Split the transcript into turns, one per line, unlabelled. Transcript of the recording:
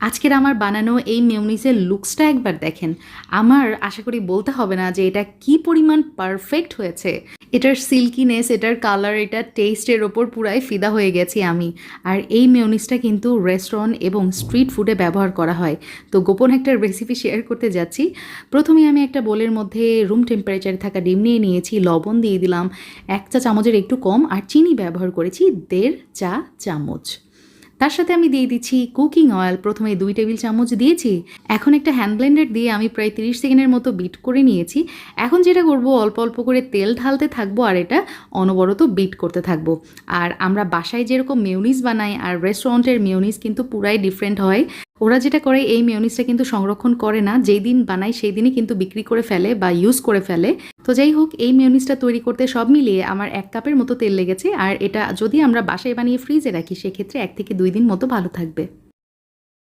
আজকের আমার বানানো এই মেয়োনিজের লুকসটা একবার দেখেন। আমার আশা করি বলতে হবে না যে এটা কি পরিমাণ পারফেক্ট হয়েছে। এটার সিল্কিনেস, এটার কালার, এটার টেস্টের ওপর পুরাই ফিদা হয়ে গেছি আমি। আর এই মেয়োনিজটা কিন্তু রেস্টুরেন্ট এবং স্ট্রিট ফুডে ব্যবহার করা হয়। তো গোপন একটা রেসিপি শেয়ার করতে যাচ্ছি। প্রথমে আমি একটা বোলের মধ্যে রুম টেম্পারেচারে থাকা ডিম নিয়ে নিয়েছি, লবণ দিয়ে দিলাম 1 চা চামচের একটু কম, আর চিনি ব্যবহার করেছি 1.5 চা চামচ। তার সাথে আমি দিয়ে দিচ্ছি কুকিং অয়েল, প্রথমে 2 টেবিল চামচ দিয়েছি। এখন একটা হ্যান্ড ব্লেন্ডার দিয়ে আমি প্রায় 30 সেকেন্ডের মতো বিট করে নিয়েছি। এখন যেটা করব, অল্প অল্প করে তেল ঢালতে থাকবো আর এটা অনবরত বিট করতে থাকবো। আর আমরা বাসায় যেরকম মেয়োনিজ বানাই আর রেস্টুরেন্টের মেয়োনিজ কিন্তু পুরাই ডিফারেন্ট হয়। ওরা যেটা করে, এই মেয়োনিজটা কিন্তু সংরক্ষণ করে না, যেই দিন বানায় সেই দিনই কিন্তু বিক্রি করে ফেলে বা ইউজ করে ফেলে। তো যাই হোক, এই মেয়োনিজটা তৈরি করতে সব মিলিয়ে আমার 1 কাপের মতো তেল লেগেছে। আর এটা যদি আমরা বাসায় বানিয়ে ফ্রিজে রাখি সেক্ষেত্রে 1 থেকে 2 দিন মতো ভালো থাকবে।